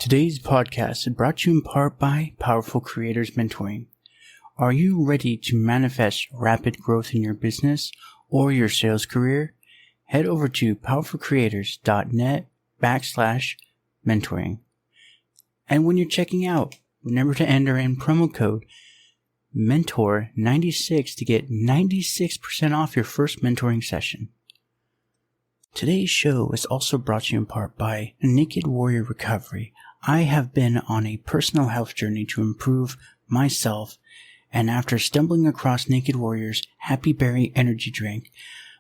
Today's podcast is brought to you in part by Powerful Creators Mentoring. Are you ready to manifest rapid growth in your business or your sales career? Head over to powerfulcreators.net/mentoring. And when you're checking out, remember to enter in promo code MENTOR96 to get 96% off your first mentoring session. Today's show is also brought to you in part by Naked Warrior Recovery. I have been on a personal health journey to improve myself, and after stumbling across Naked Warrior's Happy Berry energy drink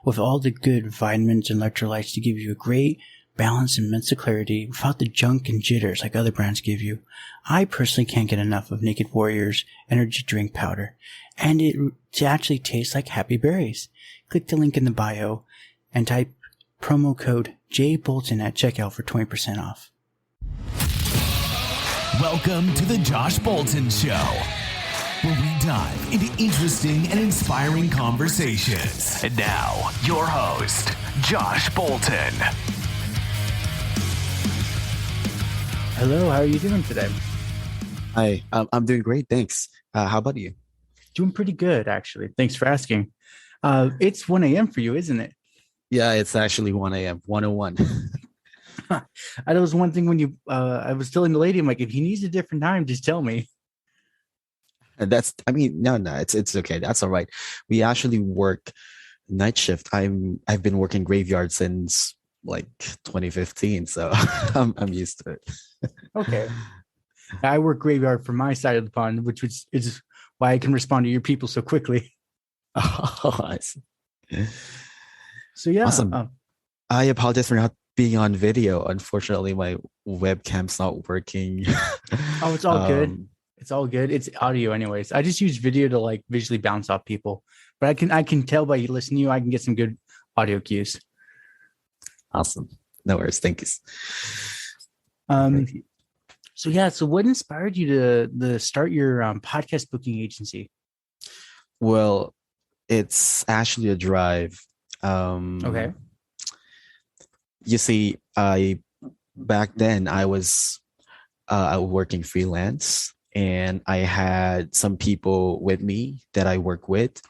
with all the good vitamins and electrolytes to give you a great balance and mental clarity without the junk and jitters like other brands give you, I personally can't get enough of Naked Warrior's energy drink powder, and it actually tastes like happy berries. Click the link in the bio and type promo code JBolton at checkout for 20% off. Welcome to the Josh Bolton Show, where we dive into interesting and inspiring conversations. And now, your host, Josh Bolton. Hello, how are you doing today? Hi, I'm doing great, thanks. How about you? Doing pretty good, actually. Thanks for asking. It's 1 a.m. for you, isn't it? Yeah, it's actually 1 a.m., 1:01. I was one thing when I was telling the lady, I'm like, if he needs a different time, just tell me. And no, it's okay. That's all right. We actually work night shift. I've been working graveyard since like 2015, so I'm used to it. Okay. I work graveyard for my side of the pond, which is why I can respond to your people so quickly. Oh, I see. So yeah. Awesome. I apologize for not being on video. Unfortunately, my webcam's not working. Oh, it's all good. It's all good. It's audio anyways. I just use video to like visually bounce off people. But I can tell by listening to you, I can get some good audio cues. Awesome. No worries. Thank you. So what inspired you to start your podcast booking agency? Well, it's actually a drive. Okay. You see, back then I was working freelance, and I had some people with me that I work with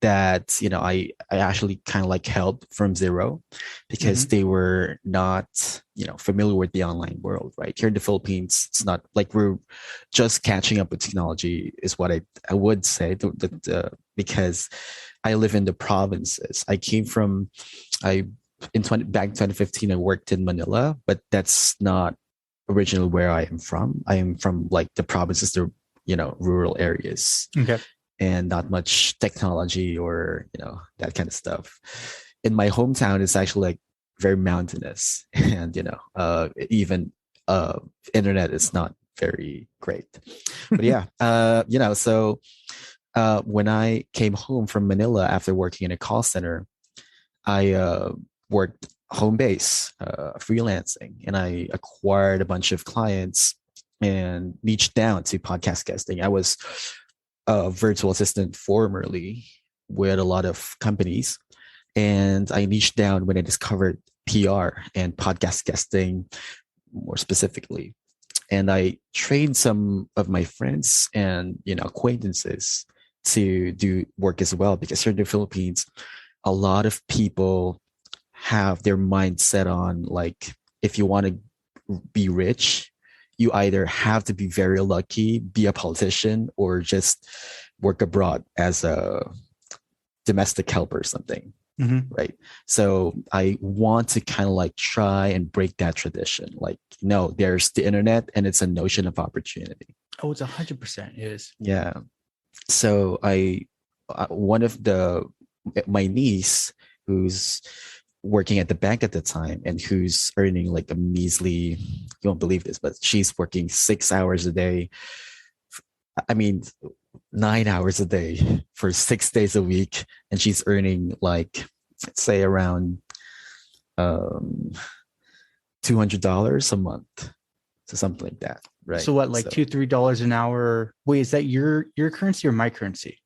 that, I actually kind of like helped from zero because they were not, familiar with the online world, right? Here in the Philippines, it's not like we're just catching up with technology is what I would say, because I live in the provinces. Back in 2015, I worked in Manila, but that's not originally where I am from. I am from like the provinces, the rural areas. Okay. And not much technology or that kind of stuff. In my hometown, it's actually like very mountainous, and even internet is not very great. But yeah, so when I came home from Manila after working in a call center, I worked home base, freelancing, and I acquired a bunch of clients and niched down to podcast guesting. I was a virtual assistant formerly with a lot of companies, and I niched down when I discovered PR and podcast guesting more specifically. And I trained some of my friends and acquaintances to do work as well, because here in the Philippines, a lot of people have their mindset on like, if you want to be rich, you either have to be very lucky, be a politician, or just work abroad as a domestic helper or something. Right. So I want to kind of like try and break that tradition. Like, no, there's the internet and it's a notion of opportunity. Oh, it's 100% is. Yeah. So my niece, who's working at the bank at the time and who's earning like a measly, you won't believe this, but she's working 6 hours a day. 9 hours a day for 6 days a week. And she's earning like, let's say around $200 a month. So something like that. Right. So what, like $2-3 an hour? Wait, is that your currency or my currency?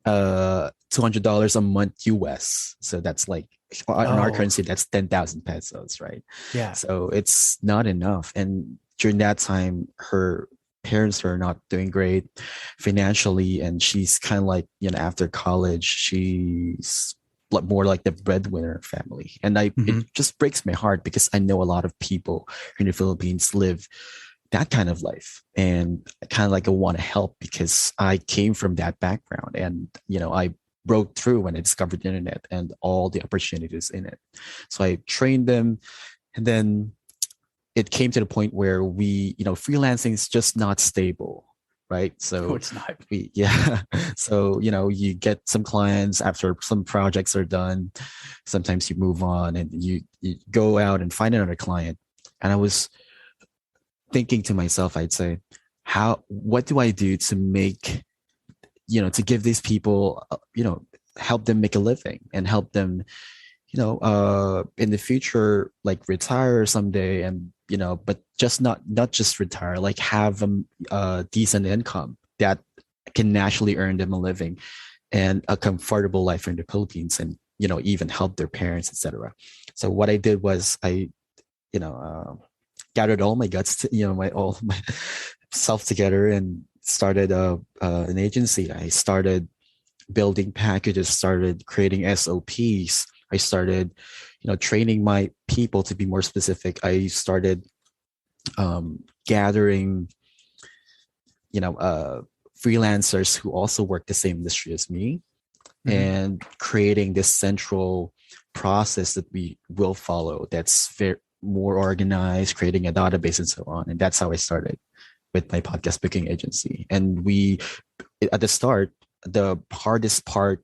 $200 a month US. So that's like, in our currency, that's 10,000 pesos, right? Yeah. So it's not enough. And during that time, her parents are not doing great financially, and she's kind of like, after college, she's more like the breadwinner family. And it just breaks my heart because I know a lot of people in the Philippines live that kind of life, and I kind of like I want to help because I came from that background, and I broke through when I discovered the internet and all the opportunities in it. So I trained them, and then it came to the point where freelancing is just not stable, right? So no, it's not. So you get some clients after some projects are done. Sometimes you move on and you go out and find another client. And I was thinking to myself, I'd say, what do I do to make, to give these people, help them make a living and help them, in the future, like retire someday, and, but just not just retire, like have a decent income that can naturally earn them a living and a comfortable life in the Philippines, and, even help their parents, etc. So what I did was I, gathered all my guts, all my self together, and started an agency. I started building packages, started creating SOPs. I started, training my people to be more specific. I started gathering, freelancers who also work the same industry as me, and creating this central process that we will follow that's more organized, creating a database and so on. And that's how I started with my podcast booking agency. And at the start, the hardest part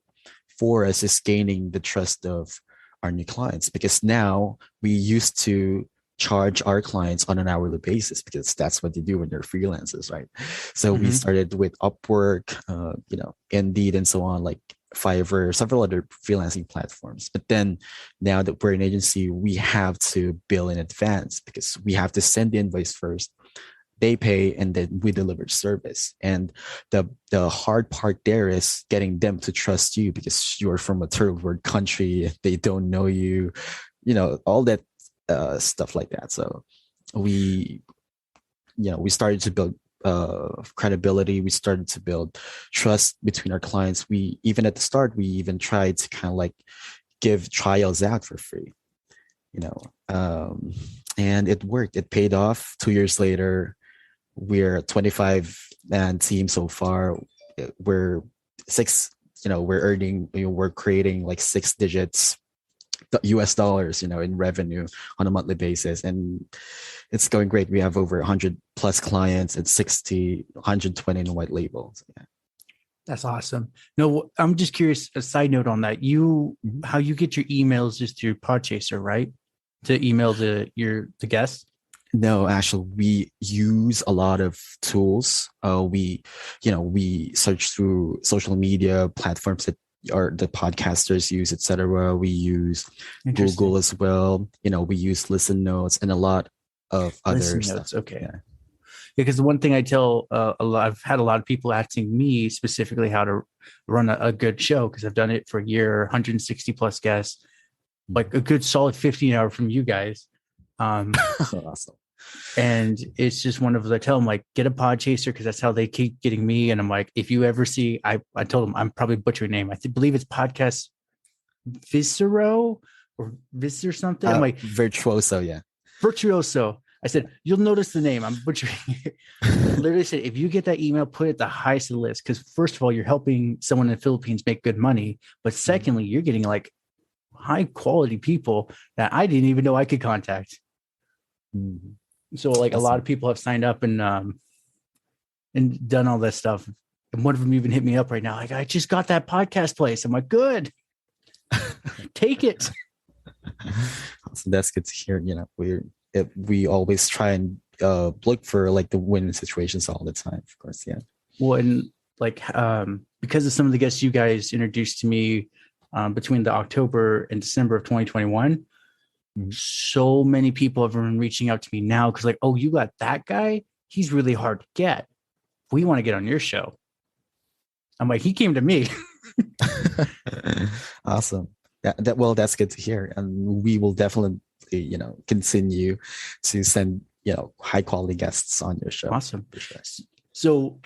for us is gaining the trust of our new clients, because now we used to charge our clients on an hourly basis because that's what they do when they're freelancers, right? So we started with Upwork, Indeed, and so on, like Fiverr, several other freelancing platforms. But then now that we're an agency, we have to bill in advance because we have to send the invoice first. They pay, and then we deliver service. And the hard part there is getting them to trust you because you're from a third world country. They don't know you, all that stuff like that. So we started to build credibility. We started to build trust between our clients. Even at the start, we even tried to kind of like give trials out for free, and it worked. It paid off. 2 years later, we're a 25-man team so far. We're we're creating like 6 digits US dollars, in revenue on a monthly basis. And it's going great. We have over 100 plus clients and 120 in white label. So, yeah. That's awesome. No, I'm just curious, a side note on that. How you get your emails is through Podchaser, right? To email the guests? No, actually, we use a lot of tools. We search through social media platforms that the podcasters use, etc. We use Google as well. We use Listen Notes and a lot of other stuff. Okay. Yeah, because the one thing I tell I've had a lot of people asking me specifically how to run a good show, because I've done it for a year, 160 plus guests, like a good solid 15 hour from you guys. Awesome. And it's just one of those, I tell them, like, get a Podchaser, because that's how they keep getting me. And I'm like, if you ever see, I told them, I'm probably butchering your name. I believe it's Podcast Viscero or Vis or something. I'm like, Virtuoso, yeah. Virtuoso. I said, you'll notice the name. I'm butchering it. Literally said, if you get that email, put it at the highest of the list. Because first of all, you're helping someone in the Philippines make good money. But secondly, you're getting like high quality people that I didn't even know I could contact. Mm-hmm. So like a lot of people have signed up and done all this stuff. And one of them even hit me up right now. Like, I just got that podcast place. I'm like, good. Take it. So that's good to hear. We always try and look for like the win situations all the time, of course. Yeah. Well, and like because of some of the guests you guys introduced to me between the October and December of 2021, so many people have been reaching out to me now because like, oh, you got that guy? He's really hard to get. We want to get on your show. I'm like, he came to me. Awesome. That's good to hear. And we will definitely, continue to send, high quality guests on your show. Awesome. Sure. So,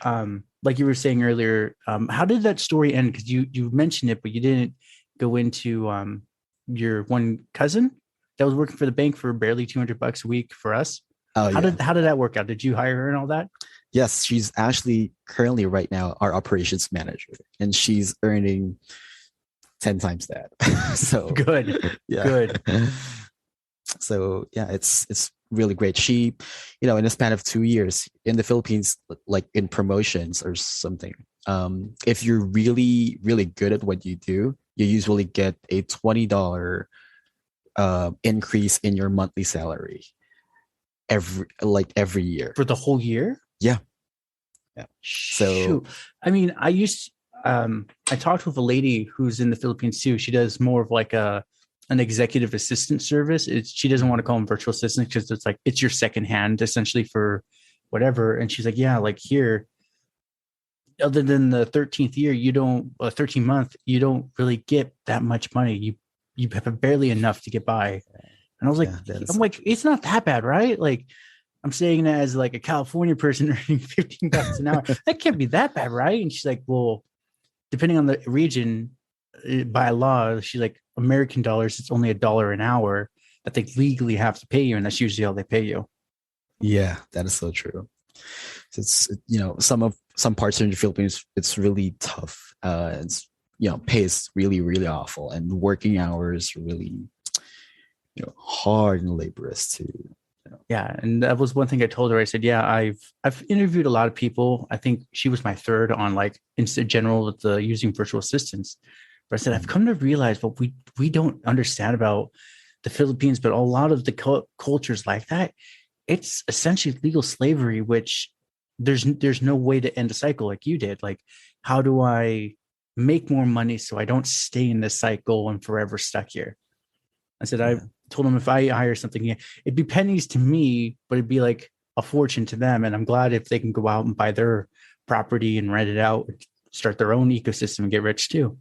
like you were saying earlier, how did that story end? Because you mentioned it, but you didn't go into your one cousin that was working for the bank for barely $200 a week for us. Oh, how did that work out? Did you hire her and all that? Yes, she's actually currently right now our operations manager, and she's earning 10 times that. So good. Yeah. Good. So yeah, it's really great. She, in a span of 2 years in the Philippines, like in promotions or something, if you're really, really good at what you do, you usually get a $20 increase in your monthly salary every year. For the whole year? Yeah. So, shoot. I mean, I talked with a lady who's in the Philippines too. She does more of like an executive assistant service. She doesn't want to call them virtual assistants because it's like, it's your second hand essentially for whatever. And she's like, yeah, like here, other than the 13th year, 13th month, you don't really get that much money. You have barely enough to get by. And I was like, it's not that bad, right? Like, I'm saying that as like a California person earning $15 an hour. That can't be that bad, right? And she's like, well, depending on the region, by law, she's like, American dollars, it's only $1 an hour that they legally have to pay you, and that's usually how they pay you. Yeah, that is so true. So it's some parts in the Philippines, it's really tough. It's pay is really, really awful, and working hours are really hard and laborious too. Yeah, and that was one thing I told her. I said, yeah, I've interviewed a lot of people. I think she was my third on like in general with the using virtual assistants. But I said, I've come to realize what we don't understand about the Philippines, but a lot of the cultures like that, it's essentially legal slavery, which there's no way to end a cycle like you did. Like, how do I make more money so I don't stay in this cycle and forever stuck here? I said, I told him if I hire something, it'd be pennies to me, but it'd be like a fortune to them. And I'm glad if they can go out and buy their property and rent it out, start their own ecosystem and get rich too.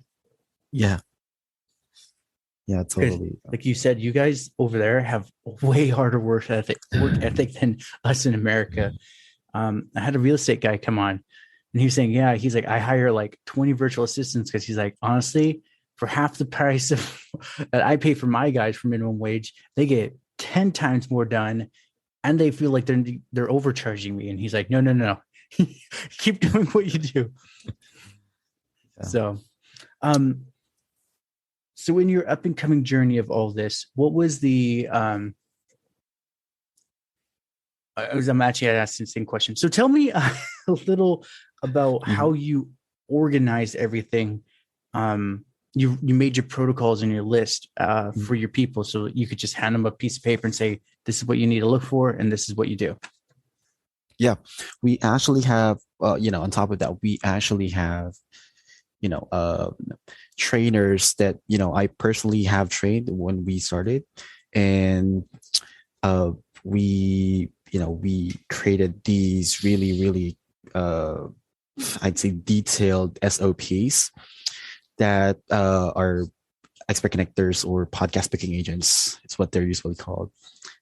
Yeah. Yeah, totally. Like you said, you guys over there have way harder work ethic than us in America. I had a real estate guy come on and he was saying, he's like, I hire like 20 virtual assistants because he's like, honestly, for half the price of that I pay for my guys for minimum wage, they get 10 times more done, and they feel like they're overcharging me. And he's like, no, keep doing what you do. Yeah. So in your up and coming journey of all this, what was the I'm actually asking the same question. So tell me a little about how you organized everything. You made your protocols and your list for your people, so you could just hand them a piece of paper and say, this is what you need to look for, and this is what you do. Yeah, we actually have, on top of that, we actually have, trainers that, I personally have trained when we started, and we created these really, really, I'd say detailed SOPs that are expert connectors or podcast booking agents, it's what they're usually called,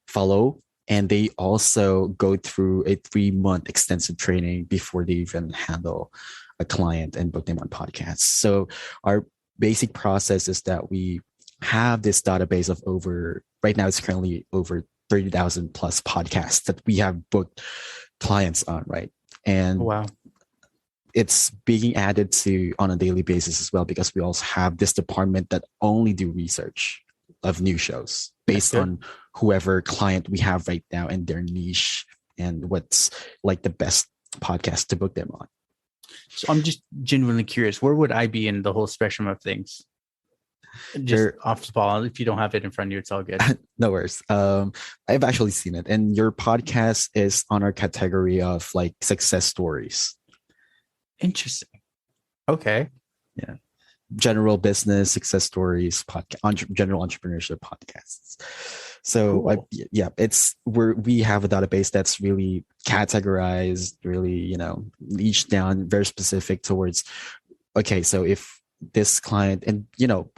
follow. And they also go through a 3-month extensive training before they even handle a client and book them on podcasts. So our basic process is that we have this database of right now it's currently over 30,000 plus podcasts that we have booked clients on, right? And wow. It's being added to on a daily basis as well, because we also have this department that only do research of new shows based on whoever client we have right now and their niche and what's like the best podcast to book them on. So I'm just genuinely curious, where would I be in the whole spectrum of things? Just off the ball. If you don't have it in front of you, it's all good. No worries. I've actually seen it, and your podcast is on our category of like success stories. Interesting. Okay. Yeah. General business success stories, general entrepreneurship podcasts. So cool. We have a database that's really categorized, really, niche down, very specific towards, okay, so if this client, and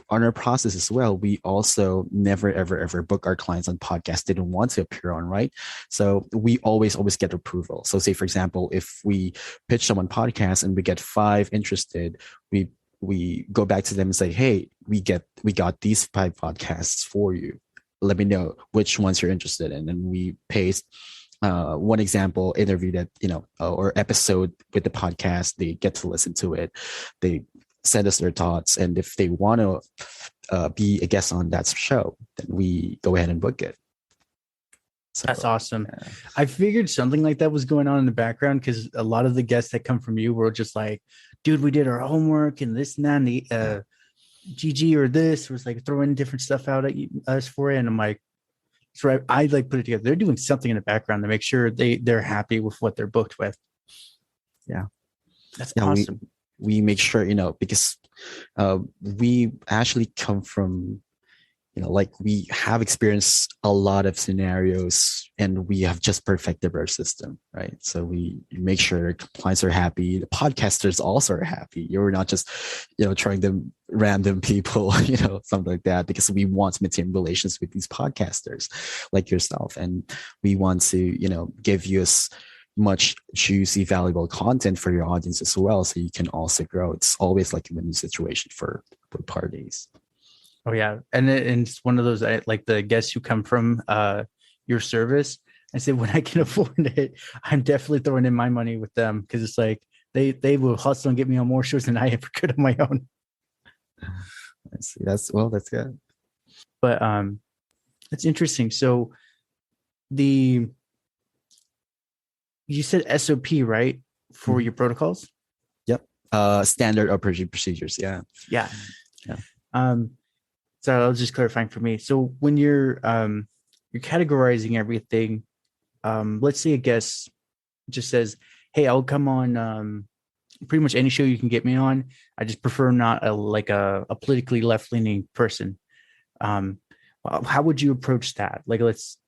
on our process as well, we also never ever book our clients on podcasts they don't want to appear on, right? So we always get approval. So say for example, if we pitch someone podcast and we get 5 interested, we go back to them and say, hey, we got these 5 podcasts for you, let me know which ones you're interested in, and we paste one example interview that or episode with the podcast. They get to listen to it, they send us their thoughts, and if they want to be a guest on that show, then we go ahead and book it. So, that's awesome. I figured something like that was going on in the background, because a lot of the guests that come from you were just like, dude, we did our homework and this and that, and the GG or this was like throwing different stuff out at us for it. And I'm like, so I like put it together. They're doing something in the background to make sure they're happy with what they're booked with. Yeah. That's awesome. We make sure, because we actually come from, like we have experienced a lot of scenarios, and we have just perfected our system, right? So we make sure clients are happy. The podcasters also are happy. You're not just, trying them random people, something like that, because we want to maintain relations with these podcasters like yourself. And we want to, give you as much juicy, valuable content for your audience as well, so you can also grow. It's always like a win-win situation for parties. Oh yeah, and it's one of those, like the guests who come from your service. I said, when I can afford it, I'm definitely throwing in my money with them, because it's like they will hustle and get me on more shows than I ever could on my own. I see. That's good. But that's interesting. So you said SOP, right, for your protocols? Yep. Standard operating procedures. Yeah. Yeah. So I was just clarifying for me. So when you're categorizing everything, let's say a guest just says, hey, I'll come on pretty much any show you can get me on. I just prefer not a politically left-leaning person. How would you approach that? Like, let's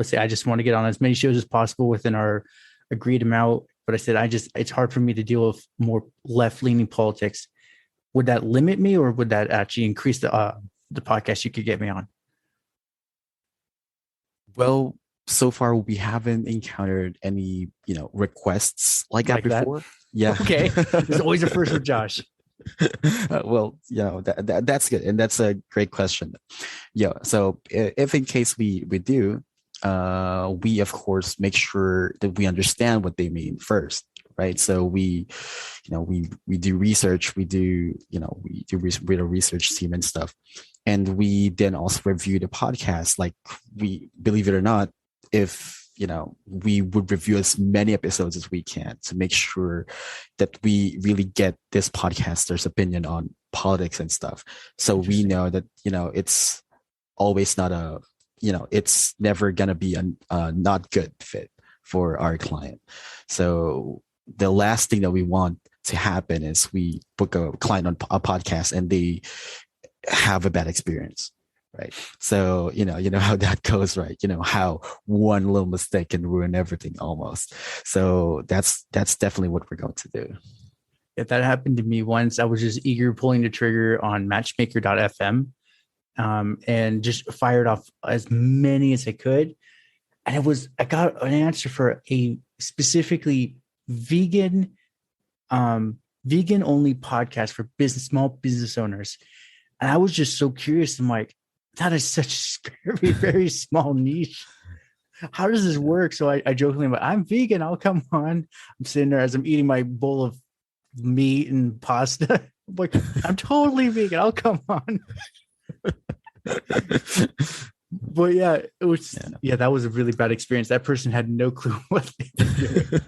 say I just want to get on as many shows as possible within our agreed amount, but I said it's hard for me to deal with more left-leaning politics. Would that limit me, or would that actually increase the podcast you could get me on? Well, so far we haven't encountered any, requests like that before. Yeah. Okay. There's always a first with Josh. Well, that's good. And that's a great question. Yeah. So if in case we do, we of course make sure that we understand what they mean first. Right. So we do research, we do with a research team and stuff. And we then also review the podcast. Like, we, believe it or not, if, we would review as many episodes as we can to make sure that we really get this podcaster's opinion on politics and stuff. So we know that, it's always not it's never going to be a not good fit for our client. So the last thing that we want to happen is we book a client on a podcast and they have a bad experience, right? So you know how that goes, right? How one little mistake can ruin everything almost. So that's definitely what we're going to do. If that happened to me once, I was just eager pulling the trigger on matchmaker.fm, and just fired off as many as I could, and I got an answer for a specifically vegan only podcast for small business owners. And I was just so curious. I'm like, that is such a very, very small niche. How does this work? So I jokingly, I'm vegan, I'll come on. I'm sitting there as I'm eating my bowl of meat and pasta. I'm like, I'm totally vegan, I'll come on. But yeah, it was that was a really bad experience. That person had no clue what they were doing.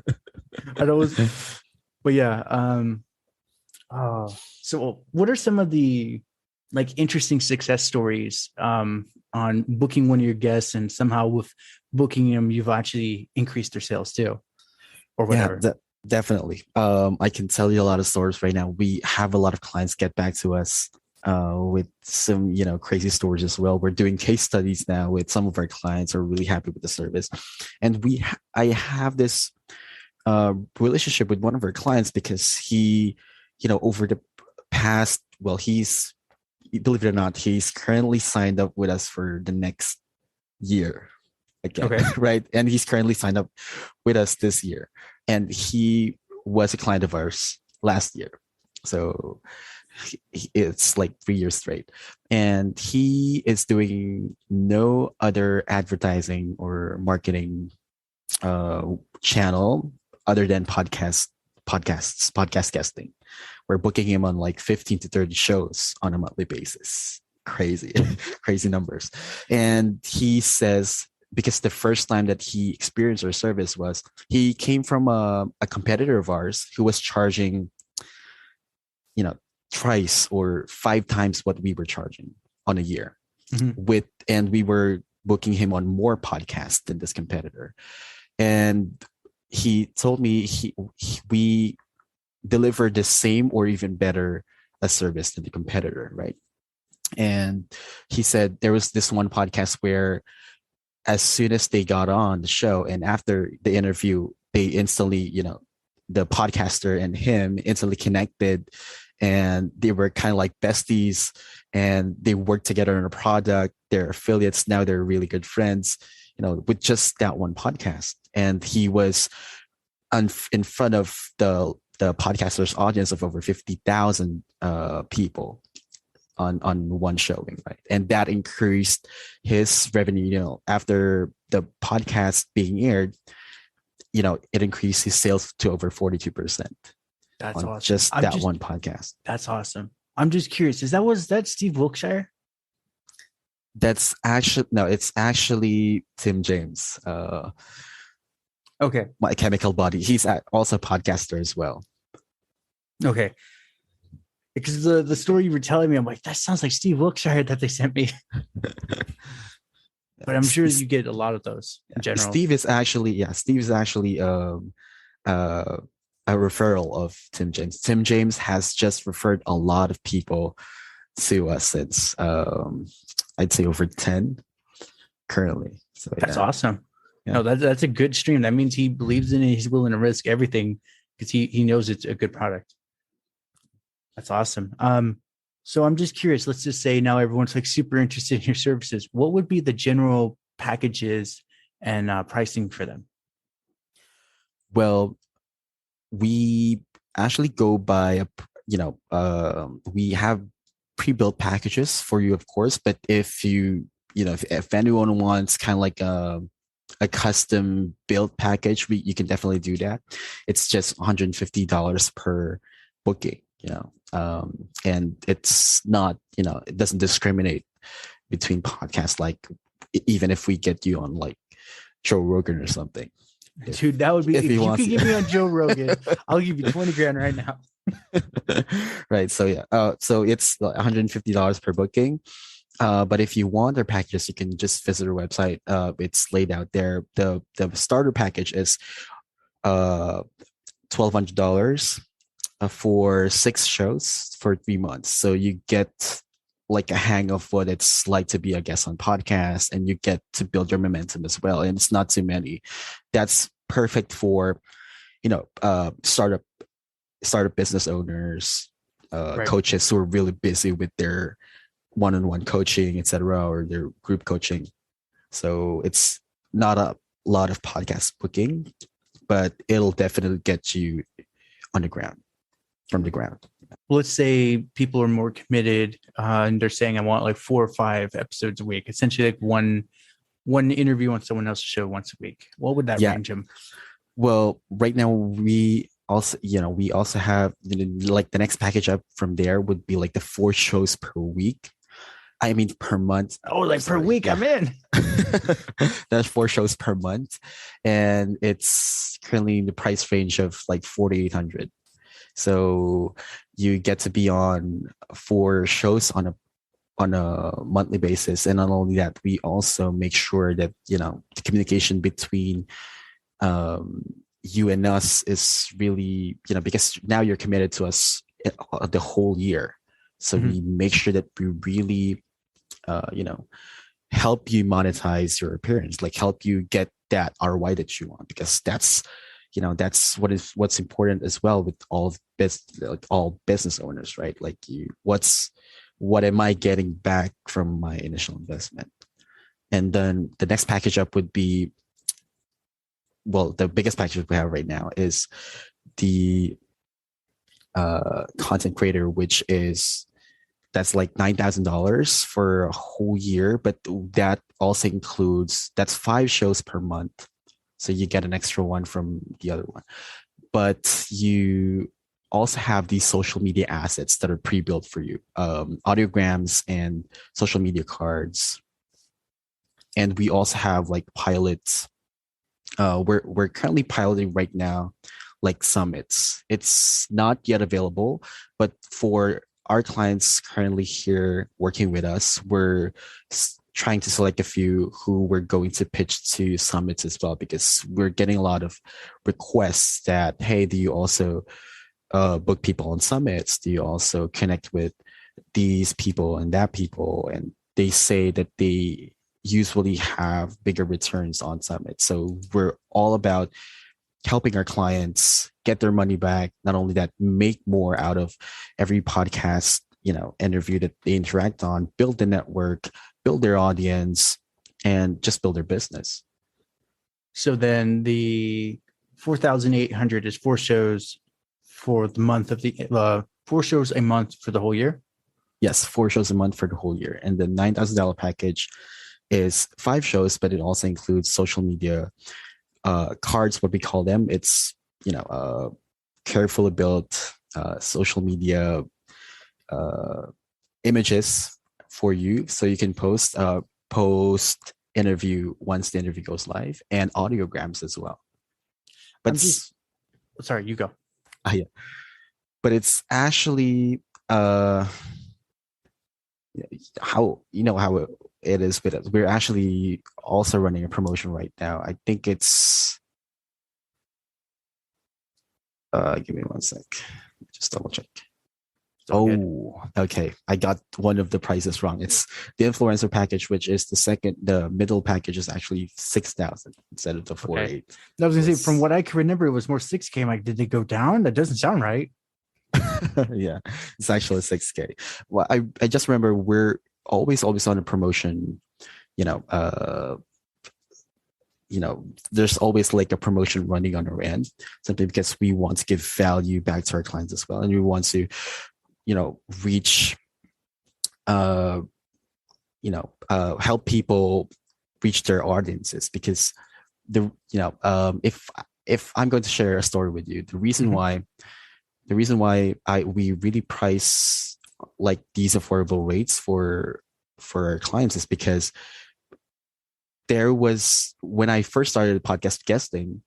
So what are some of the interesting success stories on booking one of your guests, and somehow with booking them you've actually increased their sales too, or whatever? Yeah, definitely. I can tell you a lot of stories right now. We have a lot of clients get back to us with some crazy stories as well. We're doing case studies now with some of our clients who are really happy with the service, and I have this relationship with one of our clients because he over the past well, believe it or not, he's currently signed up with us for the next year again. Okay. Right. And he's currently signed up with us this year. And he was a client of ours last year. So it's like 3 years straight. And he is doing no other advertising or marketing channel other than podcast guesting. We're booking him on like 15 to 30 shows on a monthly basis. Crazy, crazy numbers. And he says, because the first time that he experienced our service was, he came from a competitor of ours who was charging, twice or 5 times what we were charging on a year. And we were booking him on more podcasts than this competitor. And he told me we deliver the same or even better a service than the competitor, right? And he said there was this one podcast where as soon as they got on the show and after the interview, they instantly, the podcaster and him instantly connected, and they were kind of like besties, and they worked together on a product. They're affiliates. Now they're really good friends, with just that one podcast. And he was in front of the podcaster's audience of over 50,000 people on one showing, right? And that increased his revenue. After the podcast being aired, it increased his sales to over 42%. That's awesome. Just one podcast. That's awesome. I'm just curious. Was that Steve Wilkshire? It's actually Tim James. Okay. My Chemical Body. He's also a podcaster as well. Okay. Because the story you were telling me, I'm like, that sounds like Steve Wilkshire that they sent me. But I'm sure you get a lot of those in general. Steve is actually a referral of Tim James. Tim James has just referred a lot of people to us since I'd say over 10 currently. So that's awesome. Yeah. No, that's a good stream. That means he believes in it. He's willing to risk everything because he knows it's a good product. That's awesome. So I'm just curious. Let's just say now everyone's like super interested in your services. What would be the general packages and pricing for them? Well, we actually go by we have pre-built packages for you, of course. But if if anyone wants kind of like a custom built package, you can definitely do that. It's just $150 per booking, and it's not, it doesn't discriminate between podcasts. Like even if we get you on like Joe Rogan or something. Dude, that would be, if you could get me on Joe Rogan, I'll give you 20 grand right now. Right. So yeah. So it's $150 per booking. But if you want their packages, you can just visit our website. It's laid out there. The starter package is $1,200 for 6 shows for 3 months. So you get like a hang of what it's like to be a guest on podcasts, and you get to build your momentum as well. And it's not too many. That's perfect for, startup business owners, right, coaches who are really busy with their one-on-one coaching, etc., or their group coaching. So it's not a lot of podcast booking, but it'll definitely get you on the ground, from the ground. Let's say people are more committed and they're saying, I want like 4 or 5 episodes a week, essentially like one interview on someone else's show once a week. What would that range them? Well, right now we also have, like the next package up from there would be like the 4 shows per week. I mean, per month. Oh, like per week, yeah. I'm in. That's 4 shows per month. And it's currently in the price range of like $4,800. So you get to be on 4 shows on a monthly basis. And not only that, we also make sure that, the communication between you and us is really, because now you're committed to us the whole year. So we make sure that we really, help you monetize your appearance, like help you get that ROI that you want, because that's, that's what's important as well with all business owners, right? Like what am I getting back from my initial investment? And then the next package up would be, well, the biggest package we have right now is the content creator, that's like $9,000 for a whole year, but that also includes, that's 5 shows per month. So you get an extra one from the other one. But you also have these social media assets that are pre-built for you, audiograms and social media cards. And we also have like pilots. We're currently piloting right now, like summits. It's not yet available, but for our clients currently here working with us, we're trying to select a few who we're going to pitch to summits as well, because we're getting a lot of requests that, hey, do you also book people on summits? Do you also connect with these people and that people? And they say that they usually have bigger returns on summits. So we're all about helping our clients get their money back. Not only that, make more out of every podcast, interview that they interact on, build the network, build their audience, and just build their business. So then the 4,800 is 4 shows for the month of the 4 shows a month for the whole year? Yes, 4 shows a month for the whole year. And the $9,000 package is 5 shows, but it also includes social media cards, what we call them. It's, carefully built social media images for you, so you can post interview once the interview goes live, and audiograms as well. But sorry, you go. Yeah. But it's actually how it is with us. We're actually also running a promotion right now. I think it's give me one sec, just double check. Okay, I got one of the prices wrong. It's the influencer package, which is the middle package is actually 6,000 instead of the 4.8. Okay. I was gonna say, from what I can remember, it was more 6K. I'm like, did they go down? That doesn't sound right. Yeah, it's actually 6K. Well, I just remember we're always on a promotion. There's always like a promotion running on our end, simply because we want to give value back to our clients as well, and we want to, reach, help people reach their audiences. Because if I'm going to share a story with you, the reason why we really price like these affordable rates for our clients is because there was, when I first started podcast guesting,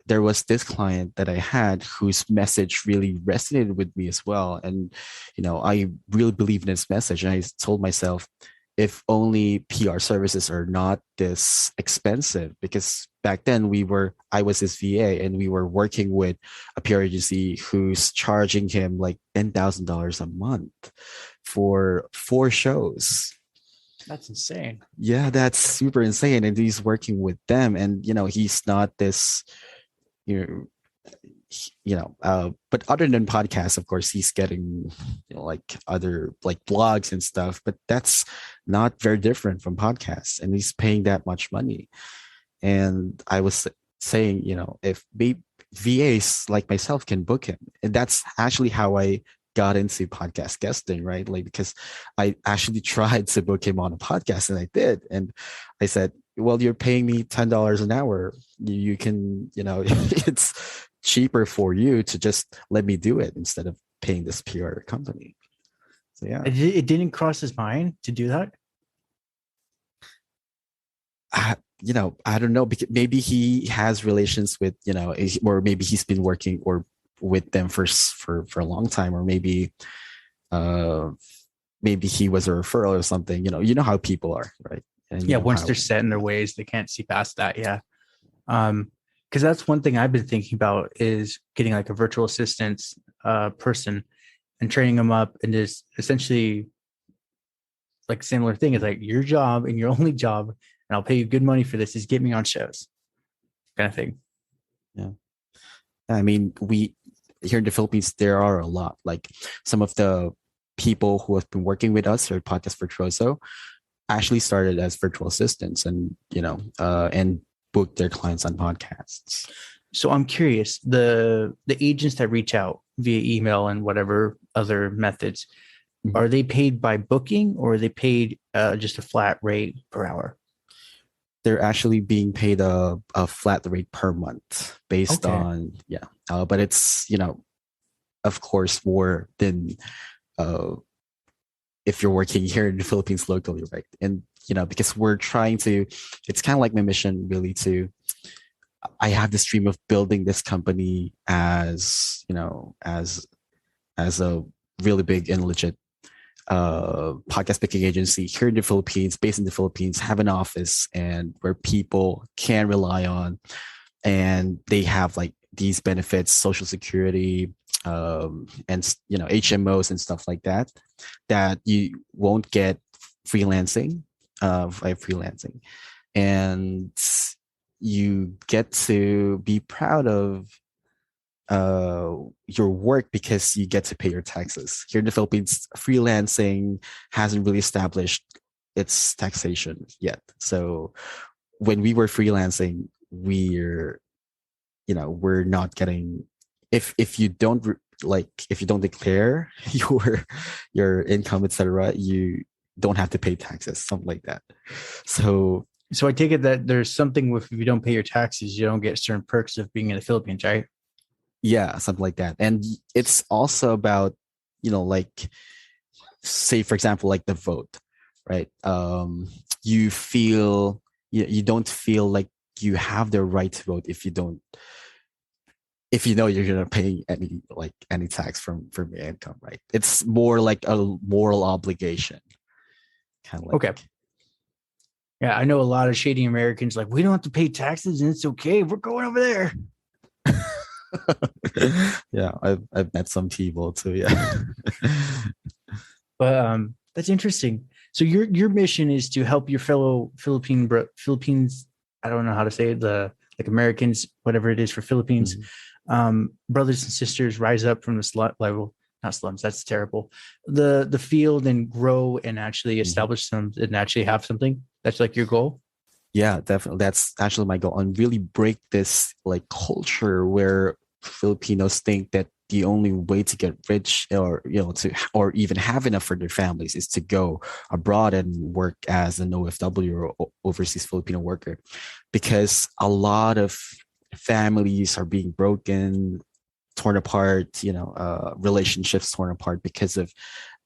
there was this client that I had whose message really resonated with me as well. And, I really believe in his message. And I told myself, if only PR services are not this expensive, because back then I was his VA, and we were working with a PR agency who's charging him like $10,000 a month for 4 shows. That's insane. Yeah, that's super insane. And he's working with them, and he's not this, but other than podcasts, of course, he's getting like other like blogs and stuff, but that's not very different from podcasts, and he's paying that much money. And I was saying, if VAs like myself can book him, and that's actually how I got into podcast guesting, right? Like, because I actually tried to book him on a podcast, and I did. And I said, well, you're paying me $10 an hour. You can, it's cheaper for you to just let me do it instead of paying this PR company. So, yeah. It didn't cross his mind to do that? I don't know, because maybe he has relations with, or maybe he's been working with them for a long time, or maybe he was a referral or something. You know how people are, right? And once they're set in their ways, they can't see past that. Yeah. Because that's one thing I've been thinking about, is getting like a virtual assistant person and training them up, and just essentially like similar thing is like, your job and your only job, and I'll pay you good money for this, is get me on shows, kind of thing. Yeah. I mean, we here in the Philippines, there are a lot. Like some of the people who have been working with us here at Podcast Virtuoso actually started as virtual assistants, and and booked their clients on podcasts. So I'm curious, the agents that reach out via email and whatever other methods, are they paid by booking, or are they paid just a flat rate per hour? They're actually being paid a flat rate per month based on, but it's, of course, more than if you're working here in the Philippines locally, right? And, because we're trying to, it's kind of like my mission really I have this dream of building this company as a really big and legit podcast picking agency here in the Philippines, based in the Philippines, have an office and where people can rely on, and they have like these benefits, social security, and HMOs and stuff like that you won't get freelancing, and you get to be proud of your work because you get to pay your taxes. Here in the Philippines, freelancing hasn't really established its taxation yet. So when we were freelancing, we're not getting, if you don't declare your income, etc., you don't have to pay taxes, something like that. So I take it that there's something with, if you don't pay your taxes, you don't get certain perks of being in the Philippines, right? Yeah, something like that. And it's also about, say, for example, like the vote, right? You don't feel like you have the right to vote if you're going to pay any tax from your income, right? It's more like a moral obligation. Kind of like, okay. Yeah, I know a lot of shady Americans like, we don't have to pay taxes and it's okay. We're going over there. Yeah, I've met some people too. Yeah. But that's interesting. So your mission is to help your fellow Philippines. I don't know how to say it, like Americans, whatever it is for Philippines, brothers and sisters rise up from the slum level. Not slums. That's terrible. The field, and grow and actually establish some and actually have something. That's like your goal. Yeah, definitely. That's actually my goal, and really break this like culture where Filipinos think that the only way to get rich, or even have enough for their families, is to go abroad and work as an OFW or overseas Filipino worker, because a lot of families are being broken, torn apart, relationships torn apart because of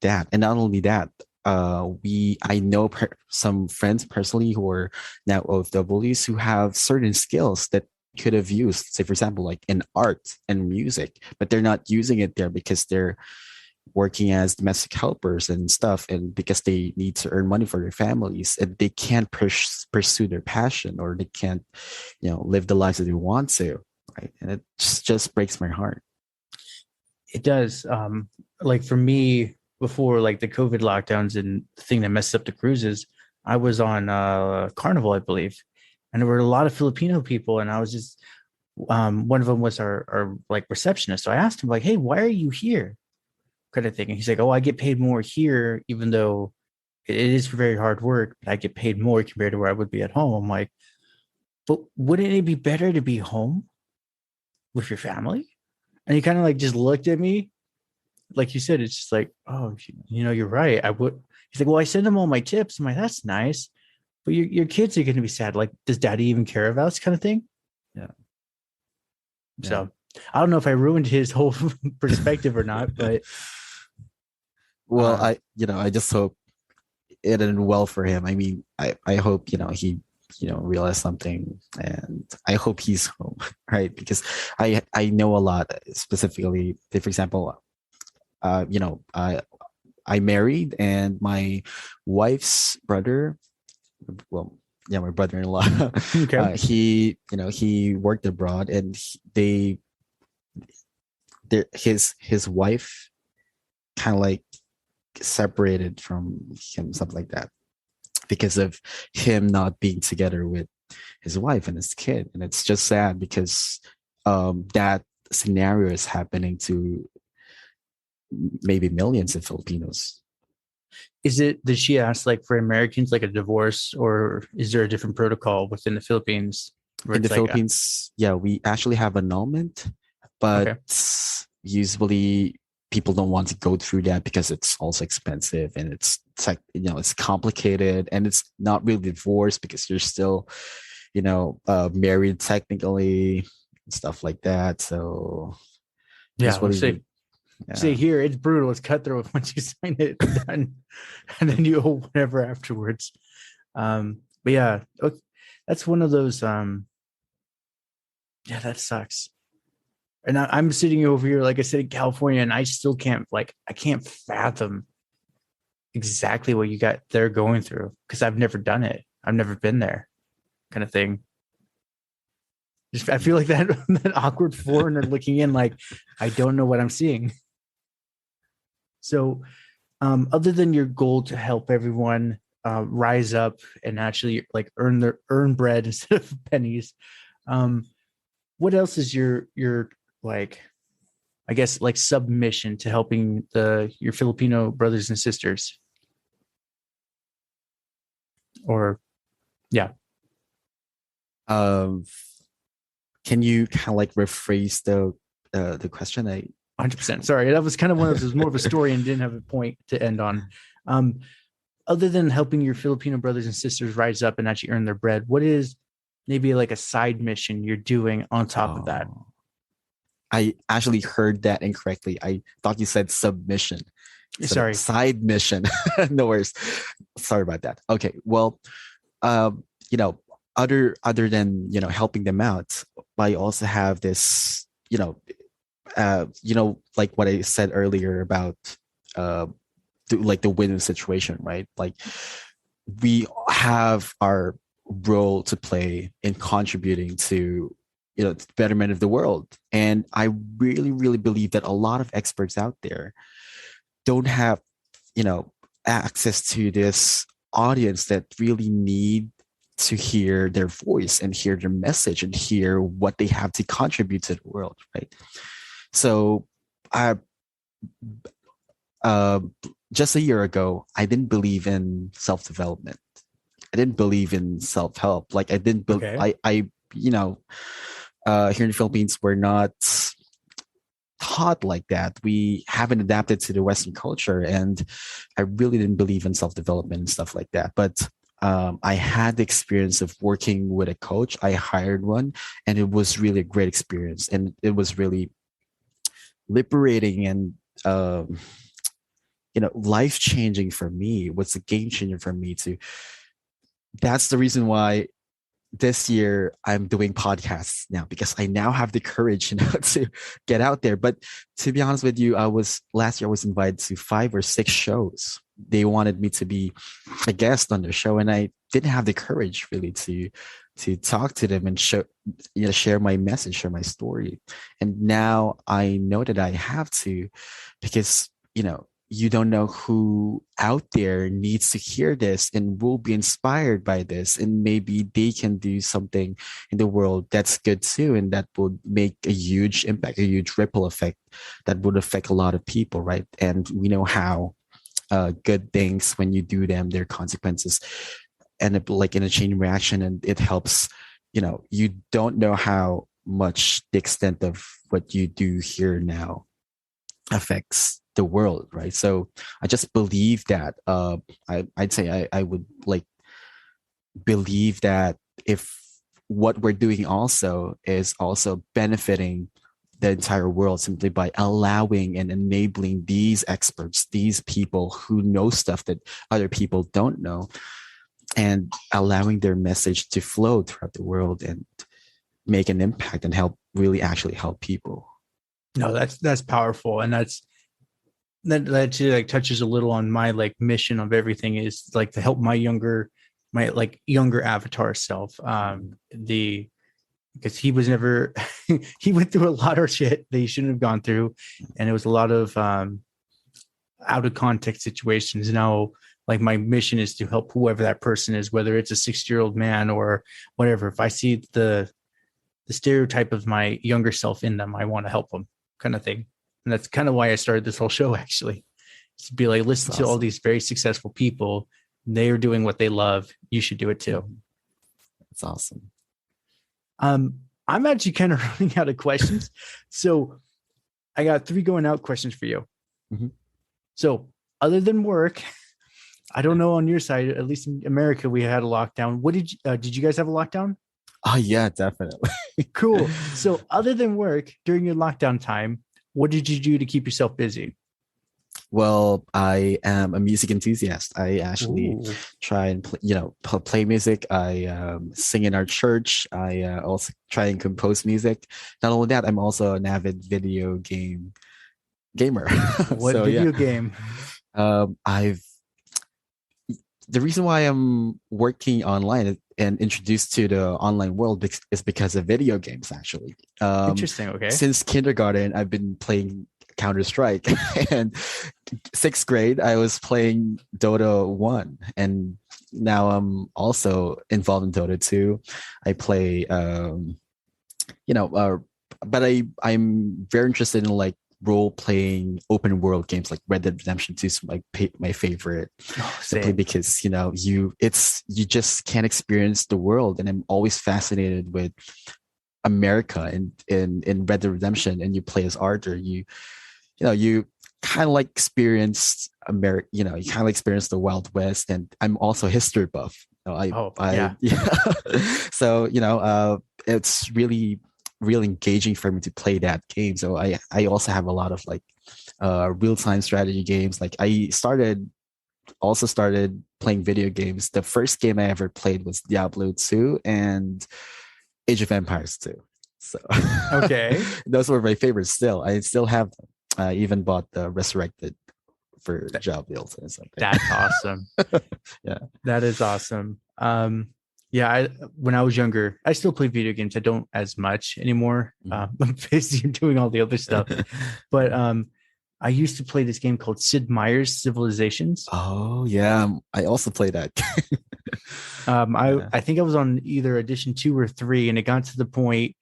that. And not only that, I know some friends personally who are now OFWs who have certain skills that could have used, say for example, like in art and music, but they're not using it there because they're working as domestic helpers and stuff, and because they need to earn money for their families, and they can't pursue their passion, or they can't live the lives that they want to, right? And it just breaks my heart. It does. Like for me, before like the COVID lockdowns and the thing that messed up the cruises, I was on Carnival, I believe, and there were a lot of Filipino people, and I was just one of them was our like receptionist. So I asked him like, "Hey, why are you here?" kind of thing, and he's like, "Oh, I get paid more here, even though it is very hard work, but I get paid more compared to where I would be at home." I'm like, "But wouldn't it be better to be home with your family?" And he kind of like just looked at me. Like you said, it's just like, oh, you're right. I would. He's like, well, I send them all my tips. I'm like, that's nice, but your kids are going to be sad. Like, does daddy even care about us? Kind of thing. Yeah. So I don't know if I ruined his whole perspective or not, but well, I just hope it ended well for him. I mean, I hope he realized something, and I hope he's home, right? Because I know a lot, specifically, for example, I married, and my wife's brother, my brother-in-law, okay. He worked abroad, and his wife kind of like separated from him, something like that, because of him not being together with his wife and his kid. And it's just sad because that scenario is happening to maybe millions of Filipinos. Did she ask like for Americans, like a divorce, or is there a different protocol within the Philippines? In the Philippines, we actually have annulment, but usually people don't want to go through that because it's also expensive and it's like, it's complicated, and it's not really divorce because you're still, married technically and stuff like that. So say here, it's brutal. It's cutthroat once you sign it and then you owe whatever afterwards. But yeah, that's one of those. That sucks. And I'm sitting over here, like I said, in California, and I still can't fathom exactly what you got there going through, because I've never done it. I've never been there, kind of thing. I feel like that awkward foreigner looking in, like I don't know what I'm seeing. So, other than your goal to help everyone rise up and actually like earn bread instead of pennies, what else is your like, I guess, like submission to helping your Filipino brothers and sisters? Or, yeah. Can you kind of like rephrase the question? 100%. Sorry, that was kind of one of those, more of a story and didn't have a point to end on. Other than helping your Filipino brothers and sisters rise up and actually earn their bread, what is maybe like a side mission you're doing on top of that? I actually heard that incorrectly. I thought you said submission. Sorry. Side mission. No worries. Sorry about that. Okay. Well, other than, helping them out, I also have this, like what I said earlier about, like the win-win situation, right? Like we have our role to play in contributing to, the betterment of the world. And I really, really believe that a lot of experts out there don't have, access to this audience that really need to hear their voice and hear their message and hear what they have to contribute to the world, right? So just a year ago, I didn't believe in self-development. I didn't believe in self-help. Like I didn't believe, here in the Philippines, we're not taught like that. We haven't adapted to the Western culture, and I really didn't believe in self-development and stuff like that. But I had the experience of working with a coach. I hired one, and it was really a great experience, and it was really liberating and life-changing for me. It was a game changer for me too. That's the reason why this year I'm doing podcasts now, because I now have the courage, to get out there. But to be honest with you, last year I was invited to 5 or 6 shows. They wanted me to be a guest on their show, and I didn't have the courage really to talk to them and share my message, share my story. And now I know that I have to, because you don't know who out there needs to hear this and will be inspired by this, and maybe they can do something in the world that's good too, and that would make a huge impact, a huge ripple effect that would affect a lot of people, right? And we know how good things, when you do them, their consequences end up like in a chain reaction, and it helps. You don't know how much the extent of what you do here now affects the world, right? So I just believe that I'd say I would like believe that if what we're doing also is also benefiting the entire world simply by allowing and enabling these experts, these people who know stuff that other people don't know, and allowing their message to flow throughout the world and make an impact and really actually help people. No, that's powerful. And that actually like touches a little on my like mission of everything, is like to help my younger avatar self. Because he was never, he went through a lot of shit that he shouldn't have gone through. And it was a lot of out of context situations. Now, like my mission is to help whoever that person is, whether it's a 60-year-old man or whatever. If I see the the stereotype of my younger self in them. I want to help them, kind of thing. And that's kind of why I started this whole show, actually, to be like, listen to all these very successful people. They are doing what they love. You should do it too. That's awesome. I'm actually kind of running out of questions. So I got 3 going out questions for you. Mm-hmm. So other than work, I don't know on your side, at least in America, we had a lockdown. What did you guys have a lockdown? Oh yeah, definitely. Cool. So other than work during your lockdown time, what did you do to keep yourself busy? Well, I am a music enthusiast. I actually try and play music. I sing in our church. I also try and compose music. Not only that, I'm also an avid video gamer. What video game? The reason why I'm working online and introduced to the online world is because of video games, actually. Interesting. Okay. Since kindergarten, I've been playing Counter-Strike, and 6th grade, I was playing Dota 1, and now I'm also involved in Dota 2. I play, but I'm very interested in like role-playing open world games like Red Dead Redemption 2 is my favorite, simply because you just can't experience the world, and I'm always fascinated with America and in Red Dead Redemption, and you play as Arthur. You kind of like experienced America. You kind of experience the Wild West, and I'm also a history buff. Yeah. So it's really engaging for me to play that game. So I also have a lot of like real-time strategy games. Like I started playing video games. The first game I ever played was Diablo 2 and Age of Empires 2. So okay, those were my favorites. Still, I still have them. I even bought the Resurrected for JBolton or something. That's awesome. Yeah, that is awesome. When I was younger, I still play video games. I don't as much anymore. I'm busy doing all the other stuff. But I used to play this game called Sid Meier's Civilizations. Oh yeah, I also played that. I think I was on either edition 2 or 3, and it got to the point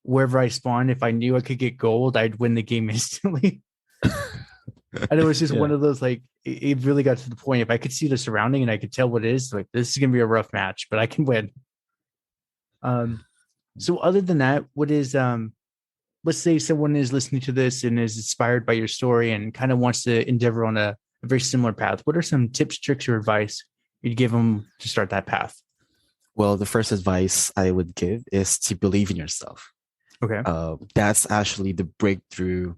wherever I spawned, if I knew I could get gold, I'd win the game instantly. And it was just one of those, like, it really got to the point. If I could see the surrounding and I could tell what it is, like, this is going to be a rough match, but I can win. So other than that, what is, let's say someone is listening to this and is inspired by your story and kind of wants to endeavor on a very similar path. What are some tips, tricks, or advice you'd give them to start that path? Well, the first advice I would give is to believe in yourself. Okay. That's actually the breakthrough,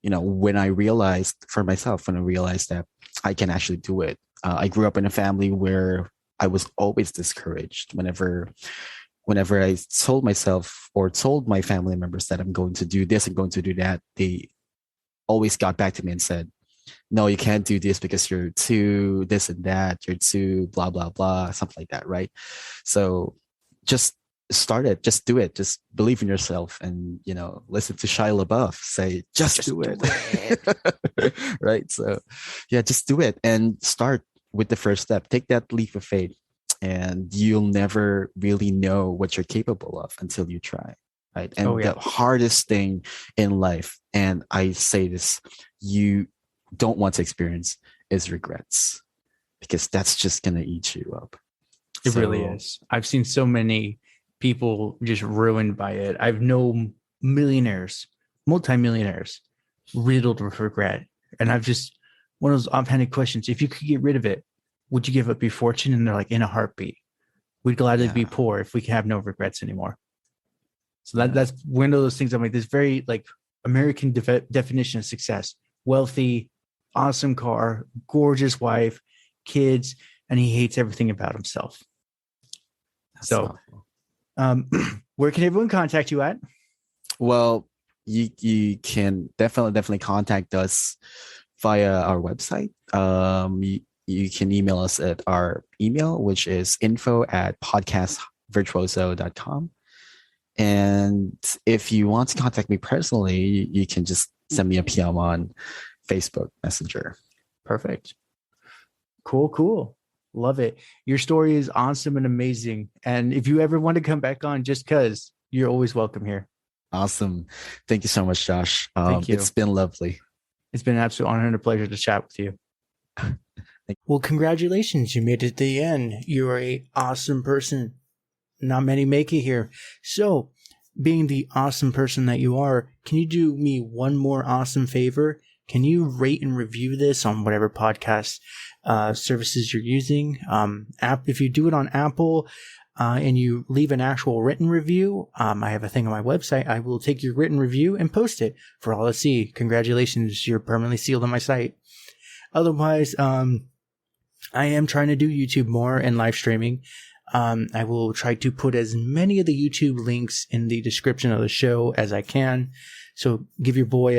when I realized that I can actually do it. I grew up in a family where I was always discouraged. Whenever I told myself or told my family members that I'm going to do this and going to do that, they always got back to me and said, no, you can't do this because you're too this and that, you're too blah, blah, blah, something like that, right? So just start it, just do it, just believe in yourself, and listen to Shia LaBeouf say, just do it. Right? So yeah, just do it and start with the first step. Take that leap of faith, and you'll never really know what you're capable of until you try, right? And the hardest thing in life, and I say this, you don't want to experience, is regrets, because that's just gonna eat you up. It really is. I've seen so many people just ruined by it. I've known millionaires, multimillionaires, riddled with regret. And I've just, one of those offhanded questions, if you could get rid of it, would you give up your fortune? And they're like, in a heartbeat. We'd gladly be poor if we can have no regrets anymore. So that's one of those things. I'm like, this very like American definition of success: wealthy, awesome car, gorgeous wife, kids, and he hates everything about himself. Where can everyone contact you at? Well, you can definitely contact us via our website. You can email us at our email, which is info@podcastvirtuoso.com. And if you want to contact me personally, you can just send me a PM on Facebook Messenger. Perfect. Cool. Love it. Your story is awesome and amazing. And if you ever want to come back on just because, You're always welcome here. Awesome. Thank you so much, Josh. Thank you. It's been lovely. It's been an absolute honor and a pleasure to chat with you. Well, congratulations. You made it to the end. You're an awesome person. Not many make it here. So, being the awesome person that you are, can you do me one more awesome favor? Can you rate and review this on whatever podcast services you're using? If you do it on Apple and you leave an actual written review, I have a thing on my website. I will take your written review and post it for all to see. Congratulations, you're permanently sealed on my site. Otherwise, I am trying to do YouTube more and live streaming. I will try to put as many of the YouTube links in the description of the show as I can. So give your boy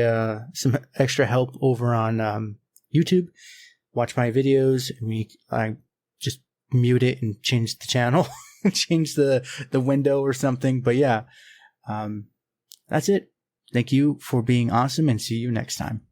some extra help over on YouTube. Watch my videos. I just mute it and change the channel, change the window or something. But yeah, that's it. Thank you for being awesome and see you next time.